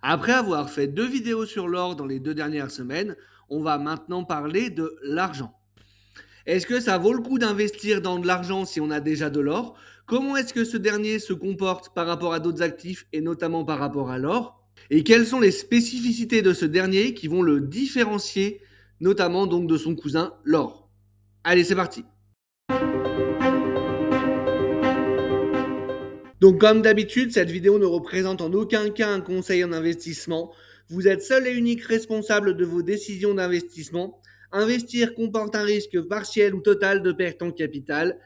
Après avoir fait 2 vidéos sur l'or dans les 2 dernières semaines, on va maintenant parler de l'argent. Est-ce que ça vaut le coup d'investir dans de l'argent si on a déjà de l'or? Comment est-ce que ce dernier se comporte par rapport à d'autres actifs et notamment par rapport à l'or? Et quelles sont les spécificités de ce dernier qui vont le différencier, notamment donc de son cousin l'or? Allez, c'est parti. Donc comme d'habitude, cette vidéo ne représente en aucun cas un conseil en investissement. Vous êtes seul et unique responsable de vos décisions d'investissement. Investir comporte un risque partiel ou total de perte en capital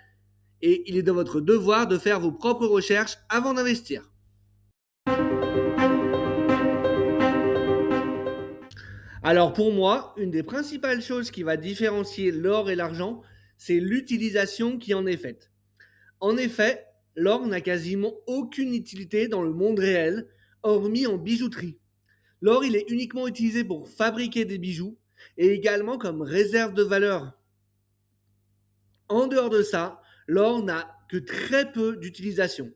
et il est de votre devoir de faire vos propres recherches avant d'investir. Alors pour moi, une des principales choses qui va différencier l'or et l'argent, c'est l'utilisation qui en est faite. En effet, l'or n'a quasiment aucune utilité dans le monde réel, hormis en bijouterie. L'or, il est uniquement utilisé pour fabriquer des bijoux et également comme réserve de valeur. En dehors de ça, l'or n'a que très peu d'utilisation.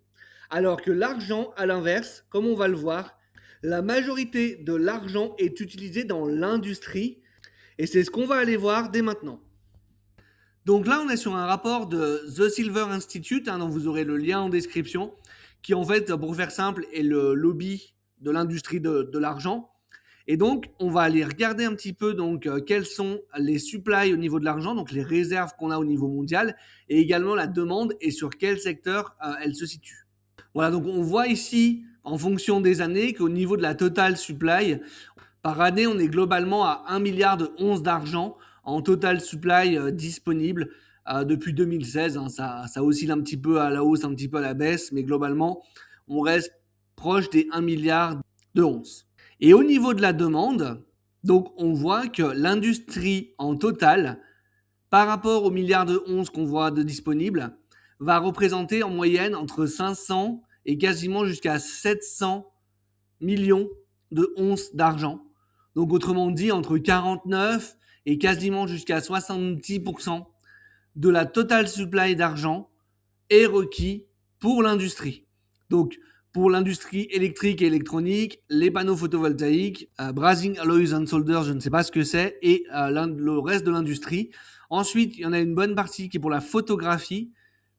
Alors que l'argent, à l'inverse, comme on va le voir, la majorité de l'argent est utilisée dans l'industrie et c'est ce qu'on va aller voir dès maintenant. Donc là, on est sur un rapport de The Silver Institute, dont vous aurez le lien en description, qui en fait, pour faire simple, est le lobby de l'industrie de l'argent. Et donc, on va aller regarder un petit peu donc quels sont les supplies au niveau de l'argent, donc les réserves qu'on a au niveau mondial, et également la demande et sur quel secteur elle se situe. Voilà, donc on voit ici, en fonction des années, qu'au niveau de la total supply, par année, on est globalement à 1 milliard de onces d'argent en total supply disponible depuis 2016. Hein. Ça oscille un petit peu à la hausse, un petit peu à la baisse, mais globalement, on reste proche des 1 milliard de onces. Et au niveau de la demande, donc on voit que l'industrie en total, par rapport aux milliards de onces qu'on voit de disponibles, va représenter en moyenne entre 500 et quasiment jusqu'à 700 millions de onces d'argent. Donc autrement dit, entre 49 et quasiment jusqu'à 70% de la total supply d'argent est requis pour l'industrie. Donc pour l'industrie électrique et électronique, les panneaux photovoltaïques, Brazing Alloys and Solders, je ne sais pas ce que c'est, et le reste de l'industrie. Ensuite, il y en a une bonne partie qui est pour la photographie,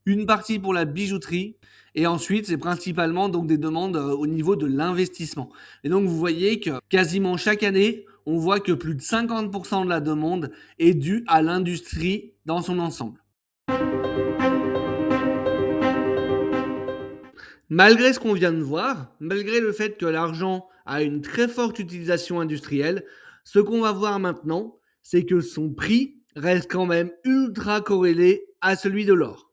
une partie pour la bijouterie, et ensuite, c'est principalement donc des demandes au niveau de l'investissement. Et donc, vous voyez que quasiment chaque année, on voit que plus de 50% de la demande est due à l'industrie dans son ensemble. Malgré ce qu'on vient de voir, malgré le fait que l'argent a une très forte utilisation industrielle, ce qu'on va voir maintenant, c'est que son prix reste quand même ultra corrélé à celui de l'or.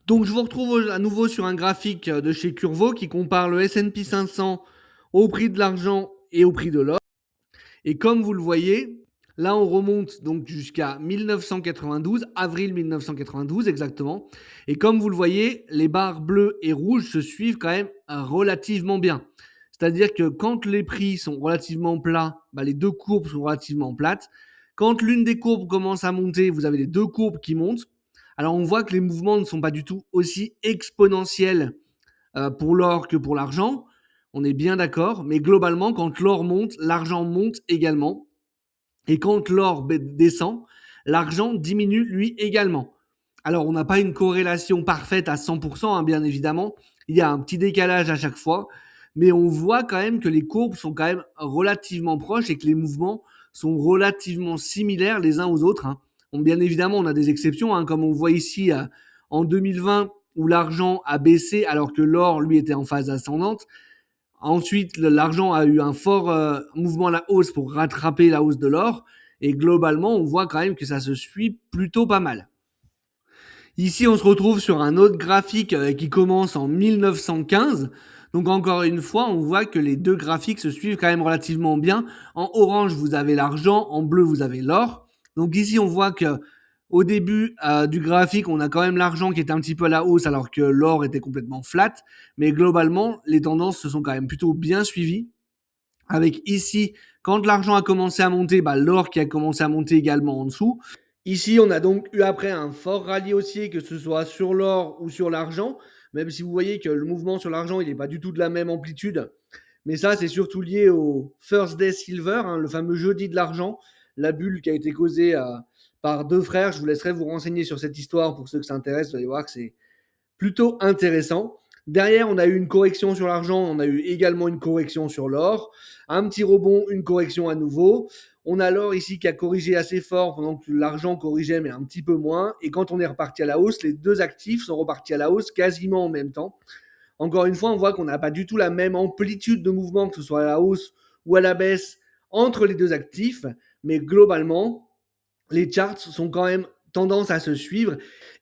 Donc je vous retrouve à nouveau sur un graphique de chez Curvo qui compare le S&P 500 au prix de l'argent et au prix de l'or. Et comme vous le voyez, là on remonte donc jusqu'à 1992, avril 1992 exactement. Et comme vous le voyez, les barres bleues et rouges se suivent quand même relativement bien. C'est-à-dire que quand les prix sont relativement plats, les deux courbes sont relativement plates. Quand l'une des courbes commence à monter, vous avez les deux courbes qui montent. Alors on voit que les mouvements ne sont pas du tout aussi exponentiels pour l'or que pour l'argent. On est bien d'accord, mais globalement, quand l'or monte, l'argent monte également. Et quand l'or descend, l'argent diminue lui également. Alors, on n'a pas une corrélation parfaite à 100%, hein, bien évidemment. Il y a un petit décalage à chaque fois. Mais on voit quand même que les courbes sont quand même relativement proches et que les mouvements sont relativement similaires les uns aux autres. Hein. Donc, bien évidemment, on a des exceptions, hein, comme on voit ici en 2020 où l'argent a baissé alors que l'or, lui, était en phase ascendante. Ensuite, l'argent a eu un fort mouvement à la hausse pour rattraper la hausse de l'or. Et globalement, on voit quand même que ça se suit plutôt pas mal. Ici, on se retrouve sur un autre graphique qui commence en 1915. Donc encore une fois, on voit que les deux graphiques se suivent quand même relativement bien. En orange, vous avez l'argent, en bleu, vous avez l'or. Donc ici, on voit que au début du graphique, on a quand même l'argent qui est un petit peu à la hausse alors que l'or était complètement flat. Mais globalement, les tendances se sont quand même plutôt bien suivies. Avec ici, quand l'argent a commencé à monter, l'or qui a commencé à monter également en dessous. Ici, on a donc eu après un fort rallye haussier, que ce soit sur l'or ou sur l'argent, même si vous voyez que le mouvement sur l'argent, il n'est pas du tout de la même amplitude. Mais ça, c'est surtout lié au First Day Silver, hein, le fameux jeudi de l'argent, la bulle qui a été causée par deux frères. Je vous laisserai vous renseigner sur cette histoire pour ceux que ça intéresse. Vous allez voir que c'est plutôt intéressant. Derrière, on a eu une correction sur l'argent, on a eu également une correction sur l'or, un petit rebond, une correction à nouveau. On a l'or ici qui a corrigé assez fort pendant que l'argent corrigeait mais un petit peu moins. Et quand on est reparti à la hausse, les deux actifs sont repartis à la hausse quasiment en même temps. Encore une fois, on voit qu'on n'a pas du tout la même amplitude de mouvement, que ce soit à la hausse ou à la baisse, entre les deux actifs. Mais globalement, les charts sont quand même tendance à se suivre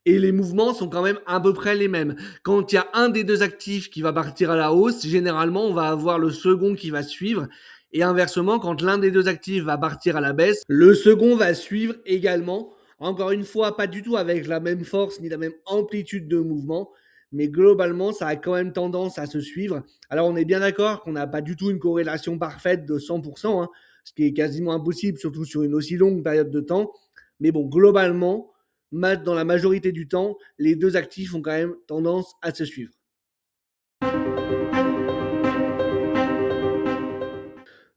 et les mouvements sont quand même à peu près les mêmes. Quand il y a un des deux actifs qui va partir à la hausse, généralement, on va avoir le second qui va suivre. Et inversement, quand l'un des deux actifs va partir à la baisse, le second va suivre également. Encore une fois, pas du tout avec la même force ni la même amplitude de mouvement, mais globalement, ça a quand même tendance à se suivre. Alors, on est bien d'accord qu'on n'a pas du tout une corrélation parfaite de 100%, hein, ce qui est quasiment impossible, surtout sur une aussi longue période de temps. Mais bon, globalement, dans la majorité du temps, les deux actifs ont quand même tendance à se suivre.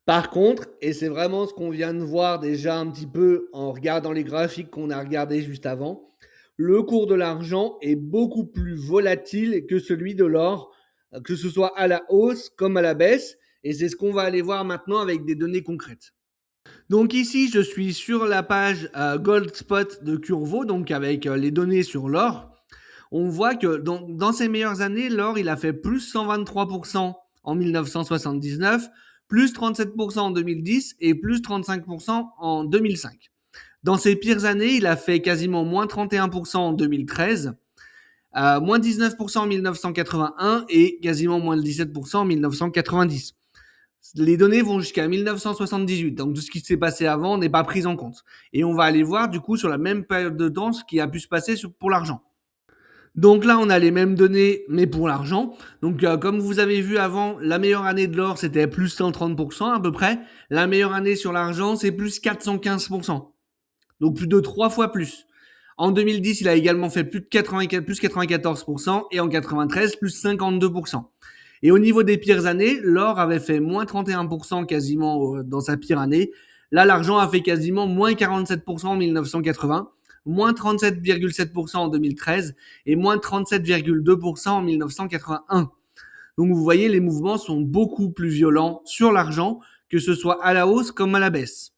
Par contre, et c'est vraiment ce qu'on vient de voir déjà un petit peu en regardant les graphiques qu'on a regardés juste avant, le cours de l'argent est beaucoup plus volatile que celui de l'or, que ce soit à la hausse comme à la baisse. Et c'est ce qu'on va aller voir maintenant avec des données concrètes. Donc ici, je suis sur la page Gold Spot de Curvo, donc avec les données sur l'or. On voit que dans ses meilleures années, l'or, il a fait plus 123% en 1979, plus 37% en 2010 et plus 35% en 2005. Dans ses pires années, il a fait quasiment moins 31% en 2013, moins 19% en 1981 et quasiment moins 17% en 1990. Les données vont jusqu'à 1978, donc tout ce qui s'est passé avant n'est pas pris en compte. Et on va aller voir du coup sur la même période de temps ce qui a pu se passer pour l'argent. Donc là, on a les mêmes données, mais pour l'argent. Donc comme vous avez vu avant, la meilleure année de l'or, c'était plus 130% à peu près. La meilleure année sur l'argent, c'est plus 415%. Donc plus de 3 fois plus. En 2010, il a également fait plus 94% et en 93, plus 52%. Et au niveau des pires années, l'or avait fait moins 31% quasiment dans sa pire année. Là, l'argent a fait quasiment moins 47% en 1980, moins 37,7% en 2013 et moins 37,2% en 1981. Donc vous voyez, les mouvements sont beaucoup plus violents sur l'argent, que ce soit à la hausse comme à la baisse.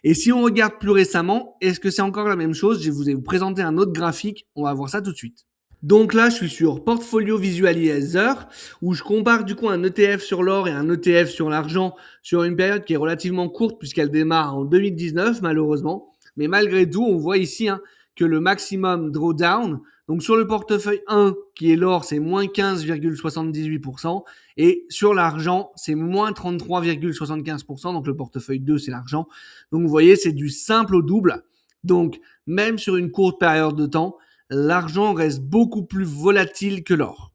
Et si on regarde plus récemment, est-ce que c'est encore la même chose? Je vous ai présenté un autre graphique, on va voir ça tout de suite. Donc là, je suis sur Portfolio Visualizer, où je compare du coup un ETF sur l'or et un ETF sur l'argent sur une période qui est relativement courte puisqu'elle démarre en 2019 malheureusement. Mais malgré tout, on voit ici que le maximum drawdown, donc sur le portefeuille 1 qui est l'or, c'est moins 15,78%, et sur l'argent, c'est moins 33,75%, donc le portefeuille 2 c'est l'argent. Donc vous voyez, c'est du simple au double. Donc même sur une courte période de temps, l'argent reste beaucoup plus volatile que l'or.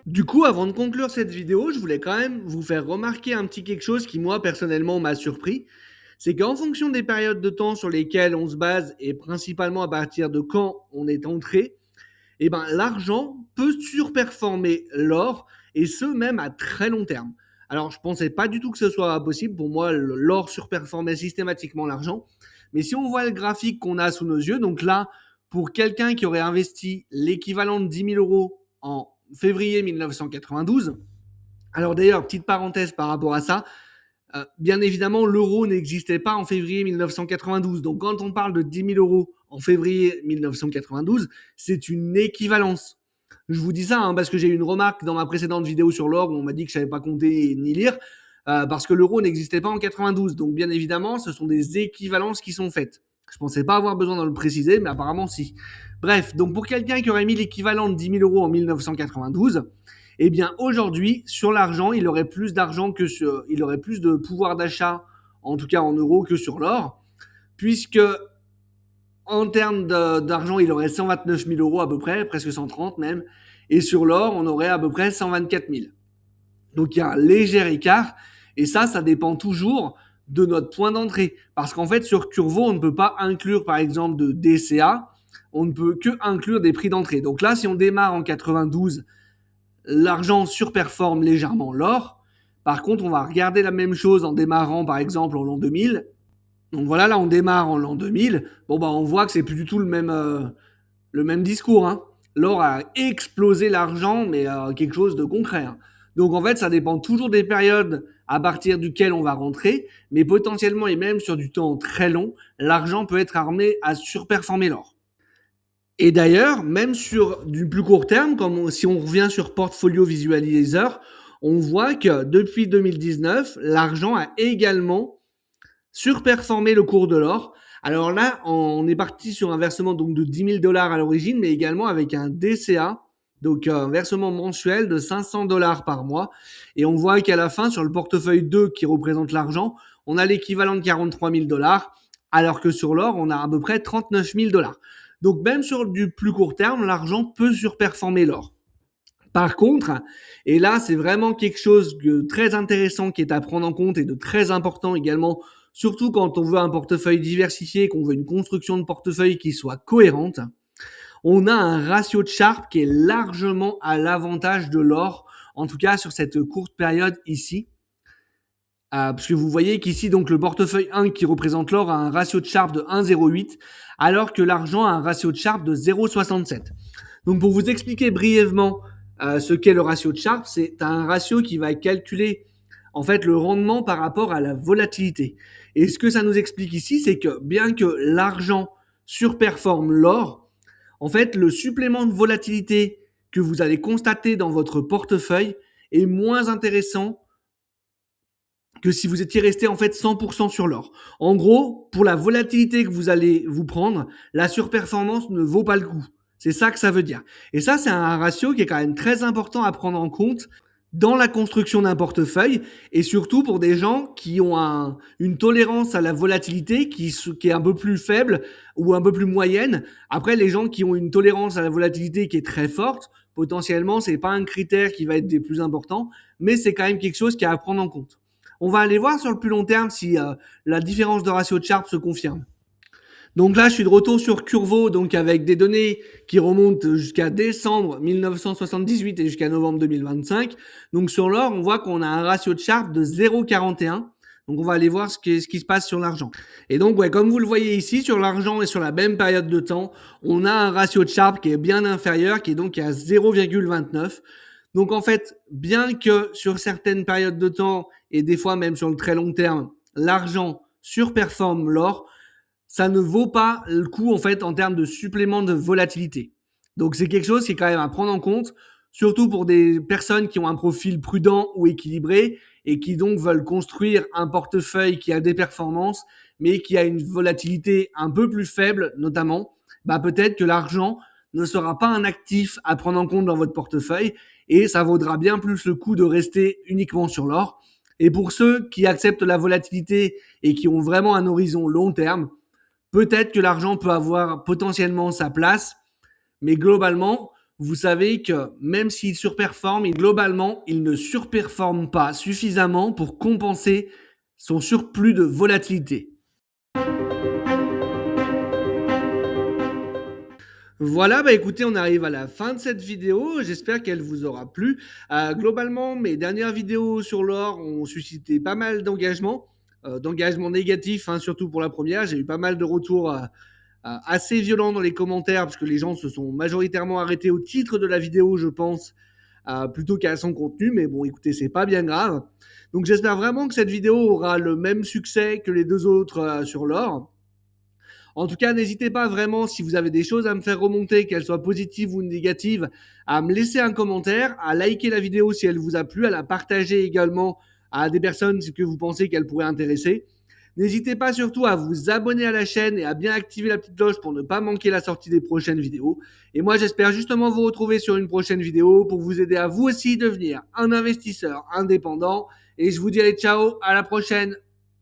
Du coup, avant de conclure cette vidéo, je voulais quand même vous faire remarquer un petit quelque chose qui, moi, personnellement, m'a surpris. C'est qu'en fonction des périodes de temps sur lesquelles on se base, et principalement à partir de quand on est entré, eh ben, l'argent peut surperformer l'or, et ce, même à très long terme. Alors, je pensais pas du tout que ce soit possible. Pour moi, l'or surperformait systématiquement l'argent. Mais si on voit le graphique qu'on a sous nos yeux, donc là, pour quelqu'un qui aurait investi l'équivalent de 10 000 euros en février 1992, alors d'ailleurs, petite parenthèse par rapport à ça, bien évidemment, l'euro n'existait pas en février 1992. Donc, quand on parle de 10 000 euros en février 1992, c'est une équivalence. Je vous dis ça parce que j'ai eu une remarque dans ma précédente vidéo sur l'or où on m'a dit que je savais pas compter ni lire parce que l'euro n'existait pas en 92. Donc, bien évidemment, ce sont des équivalences qui sont faites. Je pensais pas avoir besoin de le préciser, mais apparemment si. Bref, donc pour quelqu'un qui aurait mis l'équivalent de 10 000 euros en 1992, eh bien aujourd'hui, sur l'argent, il aurait plus d'argent il aurait plus de pouvoir d'achat, en tout cas en euros, que sur l'or, puisque en termes d'argent, il aurait 129 000 euros à peu près, presque 130 même, et sur l'or, on aurait à peu près 124 000. Donc il y a un léger écart, et ça dépend toujours de notre point d'entrée. Parce qu'en fait, sur Curvo, on ne peut pas inclure, par exemple, de DCA. on ne peut que inclure des prix d'entrée. Donc là, si on démarre en 92, l'argent surperforme légèrement l'or. Par contre, on va regarder la même chose en démarrant par exemple en l'an 2000. Donc voilà, là on démarre en l'an 2000. Bon bah on voit que c'est plus du tout le même discours. Hein. L'or a explosé l'argent, mais quelque chose de concret. Hein. Donc en fait, ça dépend toujours des périodes à partir duquel on va rentrer, mais potentiellement et même sur du temps très long, l'argent peut être armé à surperformer l'or. Et d'ailleurs, même sur du plus court terme, comme si on revient sur Portfolio Visualizer, on voit que depuis 2019, l'argent a également surperformé le cours de l'or. Alors là, on est parti sur un versement donc de 10 000 dollars à l'origine, mais également avec un DCA, donc un versement mensuel de 500 dollars par mois. Et on voit qu'à la fin, sur le portefeuille 2 qui représente l'argent, on a l'équivalent de 43 000 dollars, alors que sur l'or, on a à peu près 39 000 dollars. Donc même sur du plus court terme, l'argent peut surperformer l'or. Par contre, et là c'est vraiment quelque chose de très intéressant qui est à prendre en compte et de très important également, surtout quand on veut un portefeuille diversifié, qu'on veut une construction de portefeuille qui soit cohérente, on a un ratio de Sharpe qui est largement à l'avantage de l'or, en tout cas sur cette courte période ici. Parce que vous voyez qu'ici, donc le portefeuille 1 qui représente l'or a un ratio de Sharpe de 1,08, alors que l'argent a un ratio de Sharpe de 0,67. Donc pour vous expliquer brièvement ce qu'est le ratio de Sharpe, c'est un ratio qui va calculer en fait le rendement par rapport à la volatilité. Et ce que ça nous explique ici, c'est que bien que l'argent surperforme l'or, en fait le supplément de volatilité que vous allez constater dans votre portefeuille est moins intéressant que si vous étiez resté en fait 100% sur l'or. En gros, pour la volatilité que vous allez vous prendre, la surperformance ne vaut pas le coup. C'est ça que ça veut dire. Et ça, c'est un ratio qui est quand même très important à prendre en compte dans la construction d'un portefeuille et surtout pour des gens qui ont une tolérance à la volatilité qui est un peu plus faible ou un peu plus moyenne. Après, les gens qui ont une tolérance à la volatilité qui est très forte, potentiellement, c'est pas un critère qui va être des plus importants, mais c'est quand même quelque chose qui est à prendre en compte. On va aller voir sur le plus long terme si la différence de ratio de Sharpe se confirme. Donc là, je suis de retour sur Curvo, donc avec des données qui remontent jusqu'à décembre 1978 et jusqu'à novembre 2025. Donc sur l'or, on voit qu'on a un ratio de Sharpe de 0,41. Donc on va aller voir ce qui se passe sur l'argent. Et donc, ouais, comme vous le voyez ici, sur l'argent et sur la même période de temps, on a un ratio de Sharpe qui est bien inférieur, qui est donc à 0,29. Donc en fait, bien que sur certaines périodes de temps et des fois même sur le très long terme, l'argent surperforme l'or, ça ne vaut pas le coup en fait en termes de supplément de volatilité. Donc c'est quelque chose qui est quand même à prendre en compte, surtout pour des personnes qui ont un profil prudent ou équilibré et qui donc veulent construire un portefeuille qui a des performances mais qui a une volatilité un peu plus faible notamment. Bah peut-être que l'argent ne sera pas un actif à prendre en compte dans votre portefeuille et ça vaudra bien plus le coup de rester uniquement sur l'or. Et pour ceux qui acceptent la volatilité et qui ont vraiment un horizon long terme, peut-être que l'argent peut avoir potentiellement sa place, mais globalement, vous savez que même s'il surperforme, globalement, il ne surperforme pas suffisamment pour compenser son surplus de volatilité. Voilà, bah écoutez, on arrive à la fin de cette vidéo. J'espère qu'elle vous aura plu. Globalement, mes dernières vidéos sur l'or ont suscité pas mal d'engagement négatif, hein, surtout pour la première. J'ai eu pas mal de retours assez violents dans les commentaires, parce que les gens se sont majoritairement arrêtés au titre de la vidéo, je pense, plutôt qu'à son contenu. Mais bon, écoutez, c'est pas bien grave. Donc j'espère vraiment que cette vidéo aura le même succès que les deux autres sur l'or. En tout cas, n'hésitez pas vraiment, si vous avez des choses à me faire remonter, qu'elles soient positives ou négatives, à me laisser un commentaire, à liker la vidéo si elle vous a plu, à la partager également à des personnes que vous pensez qu'elle pourrait intéresser. N'hésitez pas surtout à vous abonner à la chaîne et à bien activer la petite cloche pour ne pas manquer la sortie des prochaines vidéos. Et moi, j'espère justement vous retrouver sur une prochaine vidéo pour vous aider à vous aussi devenir un investisseur indépendant. Et je vous dirai ciao, à la prochaine.